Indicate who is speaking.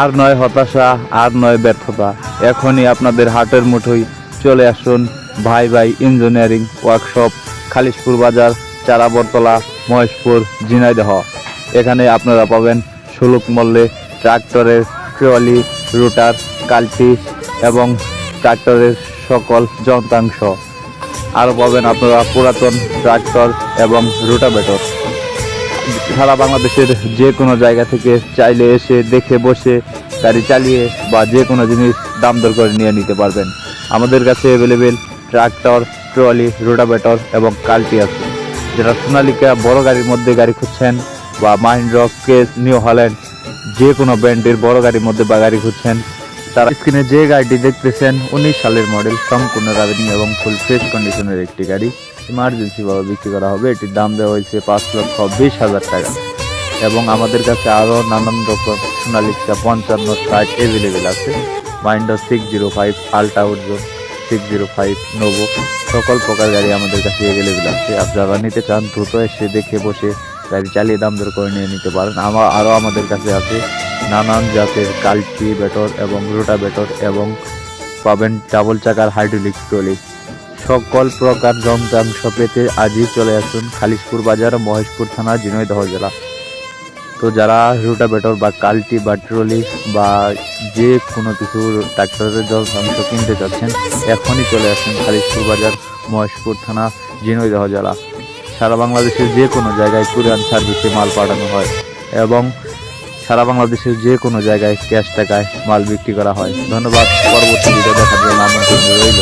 Speaker 1: আর নয় হতাশা, আর নয় ব্যর্থতা, এখনই আপনাদের হাটের মুঠোয় চলে আসুন ভাই ভাই ইঞ্জিনিয়ারিং ওয়ার্কশপ, খালিশপুর বাজার, চারাবরতলা, মহেশপুর, ঝিনাইদহ। এখানে আপনারা পাবেন সুলভ মূল্যে ট্রাক্টরের ট্রলি, রুটার, কাল্টি এবং ট্রাক্টরের সকল যন্ত্রাংশ। আরও পাবেন আপনারা পুরাতন ট্রাক্টর এবং রোটাভেটর। সারা বাংলাদেশের যে কোনো জায়গা থেকে চাইলে এসে দেখে বসে গাড়ি চালিয়ে বা যে কোনো জিনিস দাম দর করে নিয়ে নিতে পারবেন। আমাদের কাছে অ্যাভেলেবেল ট্রাক্টর, ট্রলি, রোটাভেটর এবং কাল্টি আছে। যারা সোনালিকা বড় গাড়ির মধ্যে গাড়ি খুঁজছেন বা মাহিন্দ্রা, কেস, নিউ হল্যান্ড যে কোনো ব্র্যান্ডের বড় গাড়ির মধ্যে বা গাড়ি খুঁজছেন, তারা স্ক্রিনে যে গাড়িটি দেখতেছেন 19 সালের মডেল, সম্পূর্ণ রানিং এবং ফুল ফ্রেশ কন্ডিশনের একটি গাড়ি ইমার্জেন্সিভাবে বিক্রি করা হবে। এটির দাম দেওয়া হয়েছে 5,20,000 টাকা। এবং আমাদের কাছে আরও নানান রকম সোনালিকা 55-60 অ্যাভেলেবেল আছে। মাইন্ডা 605, আল্ট্রা উজ্জ্বল 605, নোভো সকল প্রকার গাড়ি আমাদের কাছে অ্যাভেলেবেল আছে। আপনারা নিতে চান দ্রুত এসে দেখে বসে গাড়ি চালিয়ে দাম দর করে নিয়ে নিতে পারেন। আরও আমাদের কাছে আছে নানান জাতের কাল্টিভেটর এবং রোটাভেটর এবং পাবেন ডাবল চাকার হাইড্রোলিক ট্রলি। সকল প্রকার যন্ত্রাংশ পেতে আজই চলে আসুন খালিশপুর বাজার, মহেশপুর থানা, ঝিনাইদহ জেলা। তো যারা রোটাভেটর বা কাল্টি বা ট্রলি বা যে কোনো কিছু ট্রাক্টরের যন্ত্রাংশ কিনতে চাচ্ছেন, এখনই চলে আসুন খালিশপুর বাজার, মহেশপুর থানা, ঝিনাইদহ জেলা। সারা বাংলাদেশের যে কোনো জায়গায় কুরিয়ার সার্ভিসে মাল পাঠানো হয় এবং সারা বাংলাদেশের যে কোনো জায়গায় ক্যাশ টাকায় মাল বিক্রি করা হয়। ধন্যবাদ। পরবর্তী ভিডিও দেখার জন্য আমন্ত্রণ রইল।